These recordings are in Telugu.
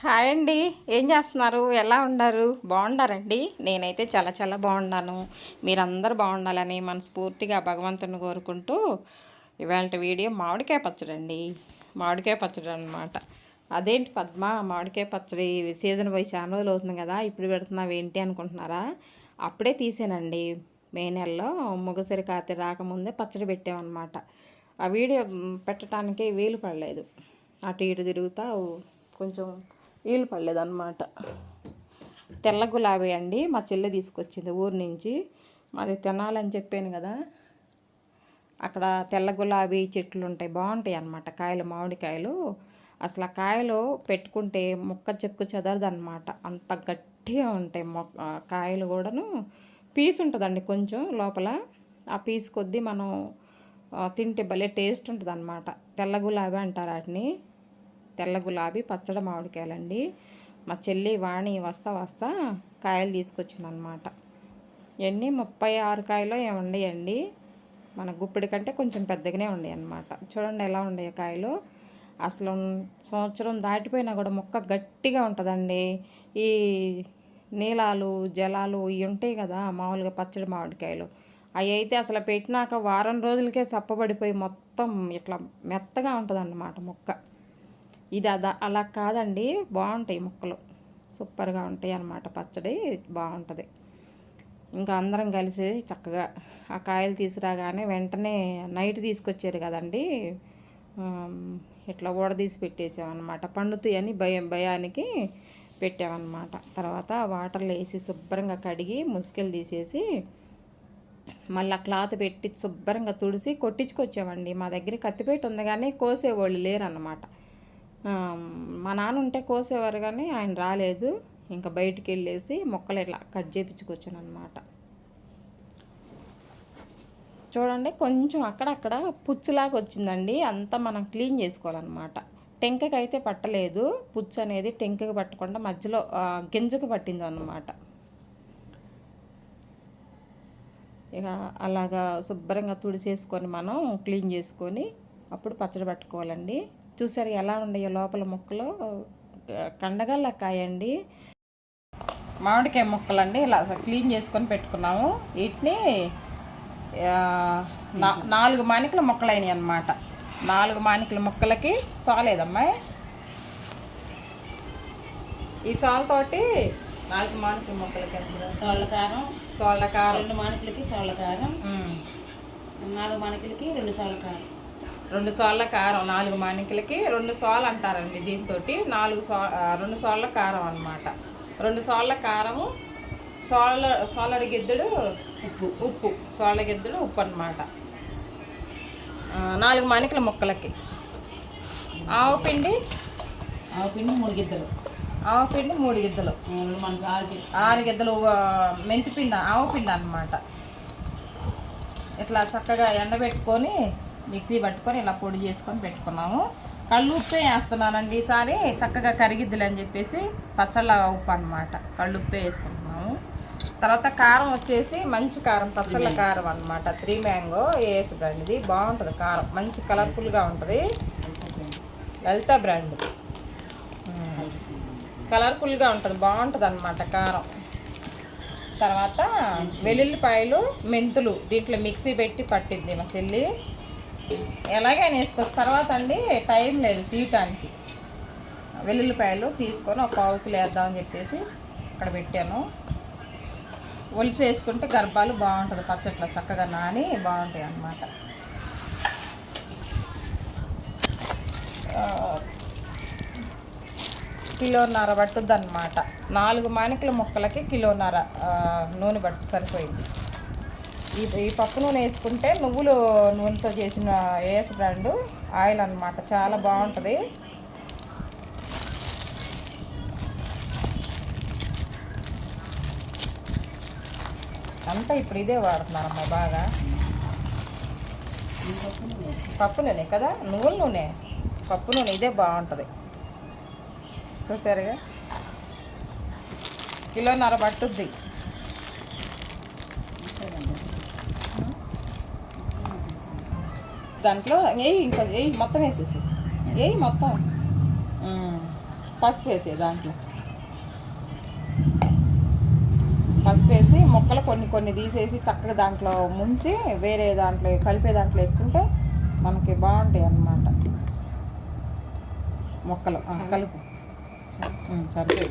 హాయ్ అండి. ఏం చేస్తున్నారు? ఎలా ఉన్నారు? బాగున్నారండి? నేనైతే చాలా చాలా బాగున్నాను. మీరందరూ బాగుండాలని మనస్ఫూర్తిగా భగవంతుని కోరుకుంటూ ఇవాళ వీడియో మామిడికాయ పచ్చడి అండి. మామిడికాయ పచ్చడి అనమాట. అదేంటి పద్మ, మామిడికాయ పచ్చడి సీజన్ పోయి చాలా రోజులు అవుతుంది కదా, ఇప్పుడు పెడుతున్నావు ఏంటి అనుకుంటున్నారా? అప్పుడే తీసానండి. మే నెలలో ముగసిరి కాతి రాకముందే పచ్చడి పెట్టామన్నమాట. ఆ వీడియో పెట్టడానికి వీలు పడలేదు. అటు ఇటు తిరుగుతా కొంచెం వీలు పడలేదన్నమాట. తెల్ల గులాబీ అండి, మా చెల్లె తీసుకొచ్చింది ఊరు నుంచి. మాది తినాలని చెప్పాను కదా, అక్కడ తెల్ల గులాబీ చెట్లు ఉంటాయి, బాగుంటాయి అన్నమాట. కాయలు, మామిడికాయలు అసలు ఆ కాయలు పెట్టుకుంటే ముక్క చెక్కు చెదరదన్నమాట, అంత గట్టిగా ఉంటాయి. కాయలు కూడాను పీసు ఉంటుందండి కొంచెం లోపల. ఆ పీసు కొద్దీ మనం తింటే భలే టేస్ట్ ఉంటుంది అన్నమాట. తెల్ల గులాబీ అంటారు వాటిని. తెల్ల గులాబీ పచ్చడి మామిడికాయలండి. మా చెల్లి వాణి వస్తా వస్తా కాయలు తీసుకొచ్చిందనమాట. ఇవన్నీ 36 కాయలు ఏముండయండి. మన గుప్పిడి కంటే కొంచెం పెద్దగానే ఉండేవి అన్నమాట. చూడండి ఎలా ఉండేవి కాయలు. అసలు సంవత్సరం దాటిపోయినా కూడా మొక్క గట్టిగా ఉంటుందండి. ఈ నీలాలు జలాలు ఇవి ఉంటాయి కదా మామూలుగా పచ్చడి మామిడికాయలు, అవి అయితే అసలు పెట్టినాక వారం రోజులకే చప్పబడిపోయి మొత్తం ఇట్లా మెత్తగా ఉంటుంది అన్నమాట మొక్క. ఇది అలా కాదండి, బాగుంటాయి ముక్కలు, సూపర్గా ఉంటాయి అన్నమాట. పచ్చడి బాగుంటుంది. ఇంకా అందరం కలిసి చక్కగా ఆ కాయలు తీసుకురాగానే వెంటనే నైట్ తీసుకొచ్చారు కదండి, ఇట్లా ఊడదీసి పెట్టేసామన్నమాట. పండుతాయని భయానికి పెట్టామన్నమాట. తర్వాత వాటర్లో వేసి శుభ్రంగా కడిగి ముసుకెలు తీసేసి మళ్ళీ క్లాత్ పెట్టి శుభ్రంగా తుడిసి కొట్టించుకొచ్చామండి. మా దగ్గర కత్తిపేట ఉంది కానీ కోసేవాళ్ళు లేరన్నమాట. మా నాన్న ఉంటే కోసేవారు కానీ ఆయన రాలేదు. ఇంకా బయటికి వెళ్ళేసి మొక్కలు ఇట్లా కట్ చేయించుకొచ్చాను అనమాట. చూడండి కొంచెం అక్కడక్కడ పుచ్చులాగా వచ్చిందండి, అంతా మనం క్లీన్ చేసుకోవాలన్నమాట. టెంకకి అయితే పట్టలేదు, పుచ్చు అనేది టెంకకి పట్టకుండా మధ్యలో గింజకు పట్టింది అన్నమాట. ఇక అలాగా శుభ్రంగా తుడిసేసుకొని మనం క్లీన్ చేసుకొని అప్పుడు పచ్చడి పట్టుకోవాలండి. చూసారు ఎలా ఉన్నాయో లోపల ముక్కలు, కండగల్ల కాయ అండి, మామిడికాయ ముక్కలండి. ఇలా క్లీన్ చేసుకొని పెట్టుకున్నాము. వీటిని 4 మానికల ముక్కలు అయినాయి అన్నమాట. 4 మానికల ముక్కలకి సాలేదమ్మాయి, ఈ సాల్తోటి 4 మానికల ముక్కలకి సోళ్ళ కారం, 2 మానికలకి సోళ్ళ కారం, 4 మానికలకి 2 సోళ్ళ కారం, 2 సోళ్ళ కారం. 4 మానికలకి 2 సోళ్ళు అంటారండి. దీంతో 2 సోళ్ళ కారం అన్నమాట. 2 సోళ్ళ కారము, సోళ్ళడి గిద్దెడు ఉప్పు, సోళ్ళ గిద్దెడు ఉప్పు అన్నమాట. 4 మానికల ముక్కలకి ఆవు పిండి 3 గిద్దలు, ఆవు పిండి 3 గిద్దలు, 6 గిద్దలు మెంతిపిండి, ఆవు పిండి అన్నమాట. ఇట్లా చక్కగా ఎండబెట్టుకొని మిక్సీ పట్టుకొని ఇలా పొడి చేసుకొని పెట్టుకున్నాము. కళ్ళు ఉప్పే వేస్తున్నానండి ఈసారి, చక్కగా కరిగిద్దులు అని చెప్పేసి పచ్చళ్ళ ఉప్పు అన్నమాట. కళ్ళు ఉప్పే వేసుకుంటున్నాము. తర్వాత కారం వచ్చేసి మంచి కారం, పచ్చళ్ళ కారం అన్నమాట. 3 మ్యాంగో ఏఎస్ బ్రాండ్, ఇది బాగుంటుంది కారం, మంచి కలర్ఫుల్గా ఉంటుంది. లలిత బ్రాండ్, కలర్ఫుల్గా ఉంటుంది, బాగుంటుంది అన్నమాట కారం. తర్వాత వెల్లుల్లిపాయలు, మెంతులు దీంట్లో మిక్సీ పెట్టి పట్టిద్ది మా చెల్లి. ఎలాగైనా వేసుకోవచ్చు. తర్వాత అండి టైం లేదు తీయటానికి, వెల్లుల్లిపాయలు తీసుకొని ఒక 1/4 కిలో వేద్దామని చెప్పేసి అక్కడ పెట్టాను. ఒలిసి వేసుకుంటే గర్భాలు బాగుంటుంది పచ్చట్లో, చక్కగా నాని బాగుంటాయి అన్నమాట. కిలోన్నర పట్టుద్ది అన్నమాట. 4 మానికల ముక్కలకి కిలోన్నర నూనె పట్టు సరిపోయింది. ఈ పప్పు నూనె వేసుకుంటే నువ్వులు నూనెతో చేసిన ఏఎస్ బ్రాండ్ ఆయిల్ అన్నమాట, చాలా బాగుంటుంది. అంతా ఇప్పుడు ఇదే వాడుతున్నారమ్మా బాగా. పప్పు నూనె కదా, నువ్వుల నూనె, పప్పు నూనె ఇదే బాగుంటుంది. చూసారుగా, కిలోన్నర పట్టుద్ది. దాంట్లో ఇంకా మొత్తం వేసేసి మొత్తం పసుపు వేసే దాంట్లో పసుపు వేసి ముక్కలు కొన్ని తీసేసి చక్కగా దాంట్లో ముంచి వేరే దాంట్లో కలిపే దాంట్లో వేసుకుంటే మనకి బాగుంటాయి అన్నమాట ముక్కలు. కలుపు సరిపోయి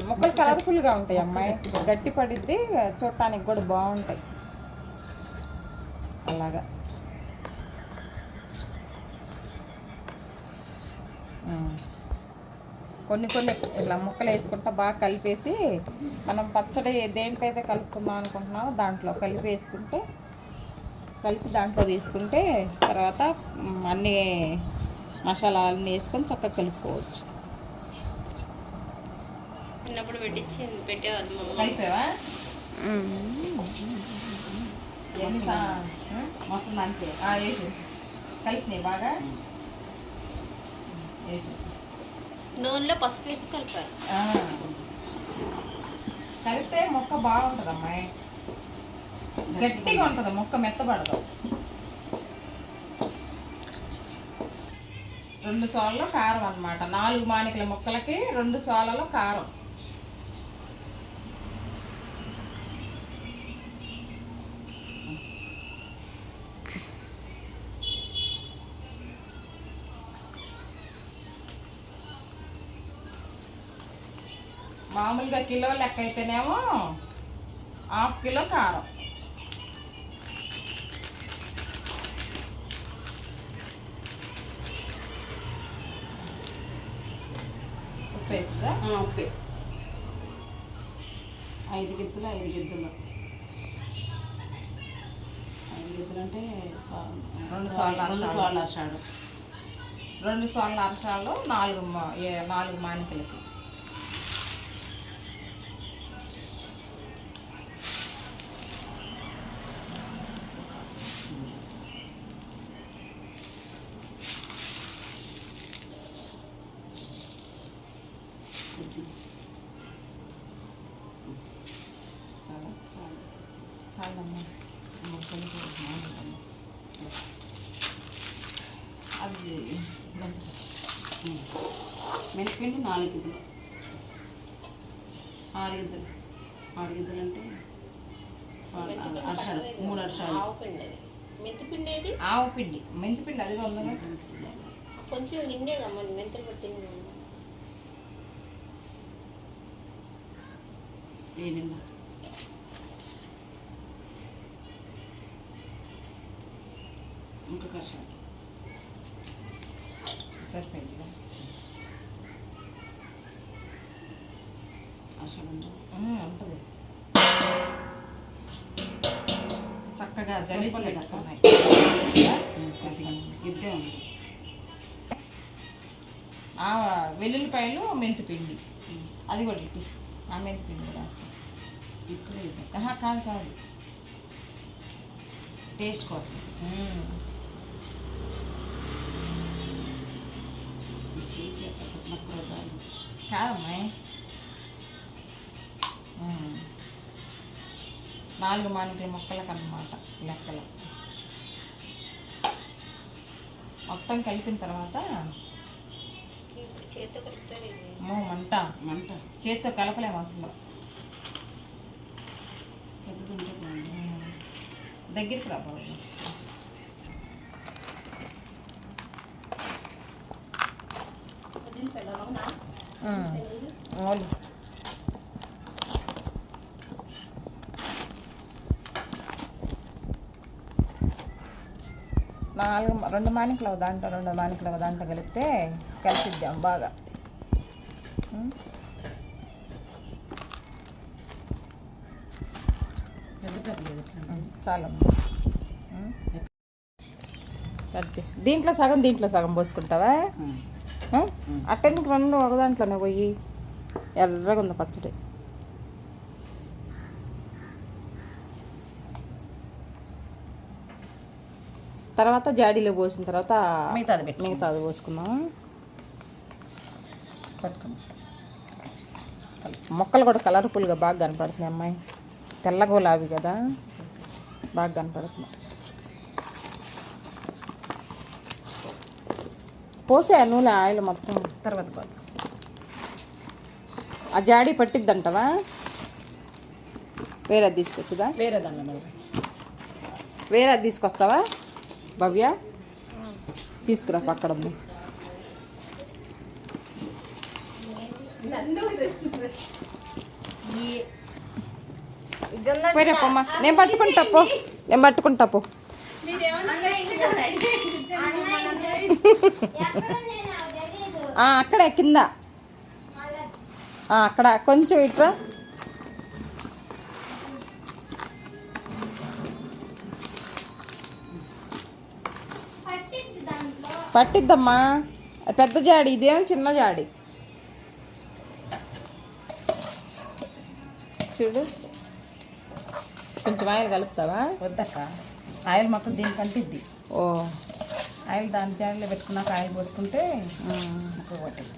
ముక్కలు కలర్ఫుల్గా ఉంటాయి అమ్మాయి, గట్టి పడిద్ది, చూడటానికి కూడా బాగుంటాయి అలాగా. కొన్ని ఇట్లా ముక్కలు వేసుకుంటా బాగా కలిపేసి మనం పచ్చడి దేంట్లో అయితే కలుపుకుందాం అనుకుంటున్నామో దాంట్లో కలిపి దాంట్లో తీసుకుంటే తర్వాత అన్ని మసాలాలన్నీ వేసుకొని చక్కగా కలుపుకోవచ్చు. చిన్నప్పుడు పెట్టేవాళ్ళు కలిపావా మొత్తం అంతే వేసేసి కలిసినాయి బాగా వేసేసి నూనెలో పసుపు వేసి కలిపారు. కలిపితే మొక్క బాగుంటుంది అమ్మాయి, గట్టిగా ఉంటుంది మొక్క, మెత్తబడదు. 2 సోళ్ళలో కారం అన్నమాట. 4 మానికల ముక్కలకి 2 సోళ్ళలో కారం. మామూలుగా కిలో లెక్క అయితేనేమో 1/2 కిలో కారం. ఉప్పు వేస్తుందా? ఉప్పు 5 గిద్దలు 5 గిద్దలు 5 గిద్దలు అంటే 2 సార్లు అరసాడు 2 సార్లు అరసాలు 4 మానికలకి. అది మెంతిపిండి 4 గిద్దలు 6 గిద్దలు 6 గిద్దలు అంటే అరసాడు 3 అరసాడు. మెంతిపిండి ఏది? ఆవు పిండి, మెంతిపిండి అదిగా ఉందా మిక్సీలో కొంచెం నిండేగా మన మెంతులు పట్టింది. ఏదన్నా ఇంకొక అరసాడు సరిపోయింది. అరసాడు ఉంటుంది చక్కగా జల్లిపోలేదట్టున్నాయి. ఇద్దే ఉంది. వెల్లుల్లిపాయలు మెంతిపిండి అది కూడా ఇటు ఆ మెంతిపిండి కూడా వేస్తాం. ఇక్కడ కాదు టేస్ట్ కోసం స్వీట్ చేస్తా పచ్చిమిరపకాయ చాలు కాదమ్మాయి. 4 మానికల ముక్కలకు అన్నమాట లెక్కలు. మొత్తం కలిపిన తర్వాత చేతితో కలుపుతారు. మంట చేతితో కలపలేము అసలు, పెద్దది ఉంటే దగ్గరికి రాబోదు. ఓలు 2 మానికలు ఒక దాంట్లో 2 మానికలు ఒక దాంట్లో కలిపితే కలిపిద్దాం బాగా. చాలా దీంట్లో సగం పోసుకుంటావా? అట్టెందుకు 2 ఒక దాంట్లోనే పోయి ఎర్రగా ఉంది పచ్చడి. తర్వాత జాడీలో పోసిన తర్వాత మిగతాది పోసుకుందాం. మొక్కలు కూడా కలర్ఫుల్గా బాగా కనపడుతున్నాయి అమ్మాయి, తెల్ల గులాబీ కదా బాగా కనపడుతున్నాయి. పోసే నూనె ఆయిల్ మొత్తం. తర్వాత పాలు. ఆ జాడీ పట్టిద్దంటవా? వేరే తీసుకొచ్చుదా? వేరే దానిలో మేడం. వేరే తీసుకొస్తావా భవ్య? తీసుకురా పక్కడ ఉంది. పోయినప్పమ్మా, నేను పట్టుకుంటా పో. నేను పట్టుకుంటా పో. అక్కడే కింద అక్కడ కొంచెం ఇట్రా. పట్టిద్దమ్మా, పెద్ద జాడి, ఇదేమో చిన్న జాడి. చూడు, కొంచెం ఆయిల్ కలుపుతావా? వద్దక్క, ఆయిల్ మొత్తం దీనికి అంటిద్ది. ఓ, ఆయిల్ దాని జాడీలో పెట్టుకున్నాక ఆయిల్ పోసుకుంటే ముక్క పట్టింది.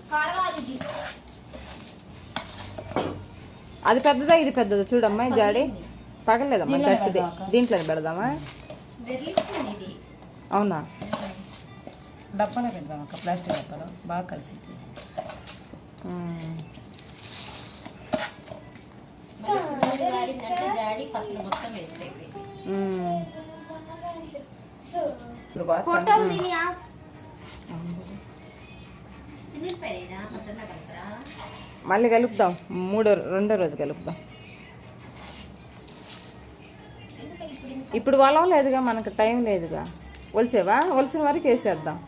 అది పెద్దదా ఇది పెద్దదా? చూడమ్మా ఈ జాడి పగలేదమ్మా, గట్టిదే. దీంట్లో పెడదామా? అవునా? డబ్బాలో పెడదాం అక్క, ప్లాస్టిక్ డబ్బాలో బాగా కలిసి. జాడి పక్కన మొత్తం వేస్ట్ అయిపోయింది. ఇప్పుడు బాగా మళ్ళీ కలుపుదాం, రెండో రోజు కలుపుదాం. ఇప్పుడు వలవలేదుగా, మనకు టైం లేదుగా. ఒలిసేవా? ఒలిసిన వరకు వేసేద్దాం.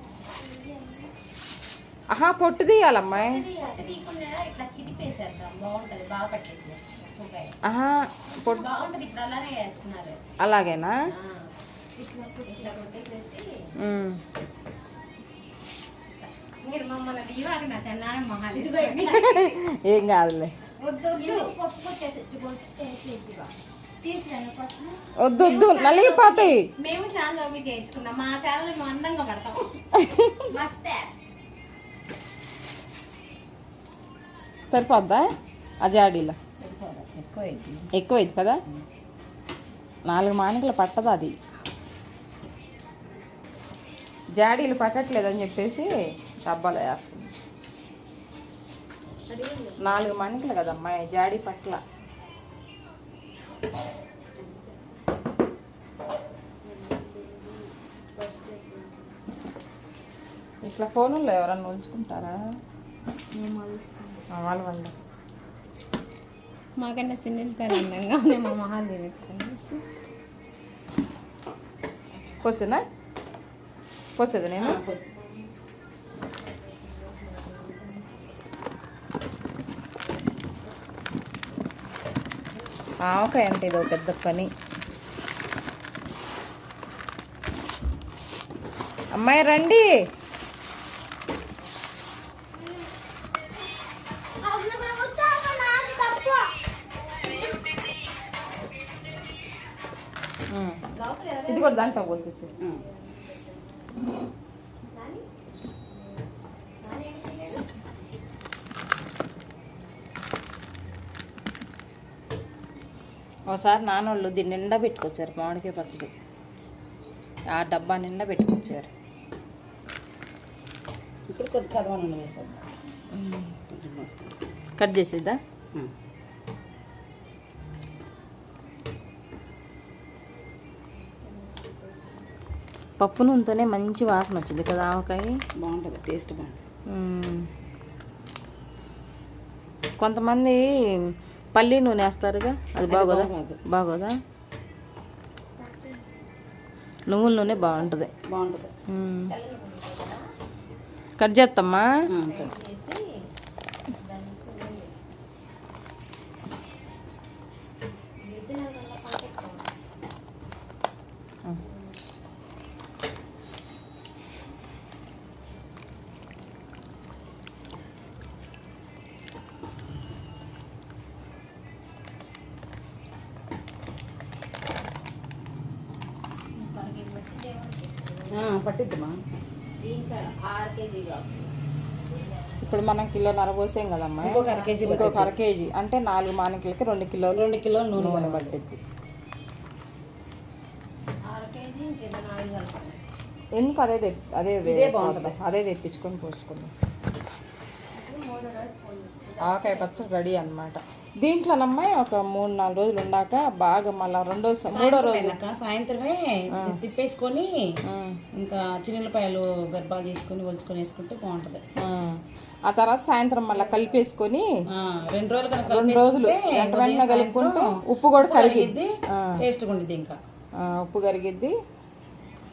ఆహా, పొట్టు తీయాలమ్మాయి. ఆహా, పొట్టు అలాగేనా? ఏం కాదులే, వద్దు వద్దు, నలిగిపోతాయి. మేము ఛానల్ అవి చేయించుకున్నాం, మా ఛానల్ మేము అందంగా పడతాం. సరిపోద్దా ఆ జాడీలో? ఎక్కువైంది కదా, 4 మానికలు పట్టదు అది. జాడీలు పట్టట్లేదని చెప్పేసి డబ్బాలో వేస్తుంది. 4 మానికలు కదమ్మా, జాడీ పట్ల. ఇట్లా ఫోన్లో ఎవరన్నా ఉంచుకుంటారా? వాళ్ళు మాకన్నా చిన్న పేరు అందంగా మా మహాలు తినేస్తాను. పోసేనా? పోసేది నేను. ఆవకాయ అంటే ఇది ఒక పెద్ద పని. అమ్మాయి రండి. ఇది కూడా దాంట్లో పోసేసి. ఒకసారి నాన్నోళ్ళు దీన్ని నిండా పెట్టుకొచ్చారు మామిడికాయ పచ్చడి. ఆ డబ్బా నిండా పెట్టుకొచ్చారు. ఇప్పుడు కొద్ది కలవాలని వేసాను. కట్ చేసేద్దా? పప్పు నూనెతోనే మంచి వాసన వచ్చింది కదా ఆవకాయ. బాగుంటుంది, టేస్ట్ బాగుంటుంది. కొంతమంది పల్లి నూనె వేస్తారుగా, అది బాగోదా? బాగోదా? నువ్వుల నూనె బాగుంటుంది. కట్ చేస్తామ్మా. పట్టిద్దమ్మా. ఇప్పుడు మనం 1.5 కిలో పోసాం కదమ్మా, ఇంకొక అర కేజీ అంటే 4 మానికలకి 2 కిలోలు నూనె పట్టిద్ది. ఎందుకు అదే అదే ఇదే బాగుంటుంది. అదే తెప్పించుకొని పోసుకుందాం. ఆవకాయ పచ్చడి రెడీ అన్నమాట. దీంట్లోనమ్మా ఒక 3-4 రోజులు ఉన్నాక బాగా మళ్ళీ మూడో రోజు అయినాక సాయంత్రమే తిప్పేసుకొని ఇంకా చిన్నపాయలు గర్భాలు తీసుకొని ఒలుచుకొని వేసుకుంటే బాగుంటది. ఆ తర్వాత సాయంత్రం మళ్ళీ కలిపేసుకొని 2 రోజులు కనుక 2 రోజులు వెంటనే కలుపుకుంటూ ఉప్పు కూడా కరిగిద్ది, టేస్ట్గా ఉండిద్ది. ఇంకా ఉప్పు కరిగిద్ది.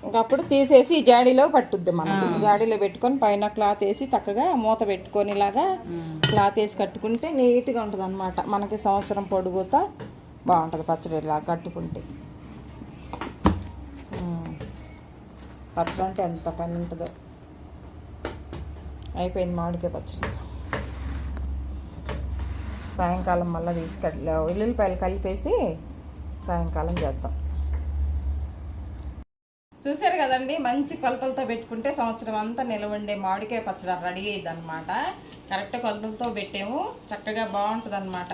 ఇంకా అప్పుడు తీసేసి ఈ జాడీలో పట్టుద్ది. మనం జాడీలో పెట్టుకొని పైన క్లాత్ వేసి చక్కగా మూత పెట్టుకొని ఇలాగా క్లాత్ వేసి కట్టుకుంటే నీట్గా ఉంటుంది అనమాట. మనకి సంవత్సరం పొడుగుతా బాగుంటుంది పచ్చడి ఇలా కట్టుకుంటే. పచ్చడి అంటే ఎంత పని ఉంటుందో. అయిపోయింది మామిడికాయ పచ్చడి. సాయంకాలం మళ్ళీ తీసుకెళ్ళి ఉల్లిపాయలు కలిపేసి సాయంకాలం చేద్దాం. చూసారు కదండి, మంచి కొలతలతో పెట్టుకుంటే సంవత్సరం అంతా నిలవండే మామిడికాయ పచ్చడి రెడీ అయ్యింది అనమాట. కరెక్ట్ కొలతలతో పెట్టాము, చక్కగా బాగుంటుంది అనమాట.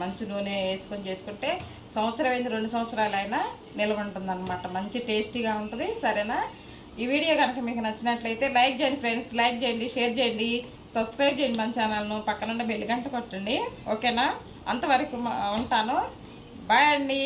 మంచి నూనె వేసుకొని చేసుకుంటే సంవత్సరం అయింది 2 సంవత్సరాలైనా నిలవ ఉంటుంది అనమాట. మంచి టేస్టీగా ఉంటుంది. సరేనా? ఈ వీడియో కనుక మీకు నచ్చినట్లయితే లైక్ చేయండి ఫ్రెండ్స్, లైక్ చేయండి, షేర్ చేయండి, సబ్స్క్రైబ్ చేయండి మన ఛానల్ను, పక్కనుండే బెల్ గంట కొట్టండి. ఓకేనా? అంతవరకు ఉంటాను. బాయ్ అండి.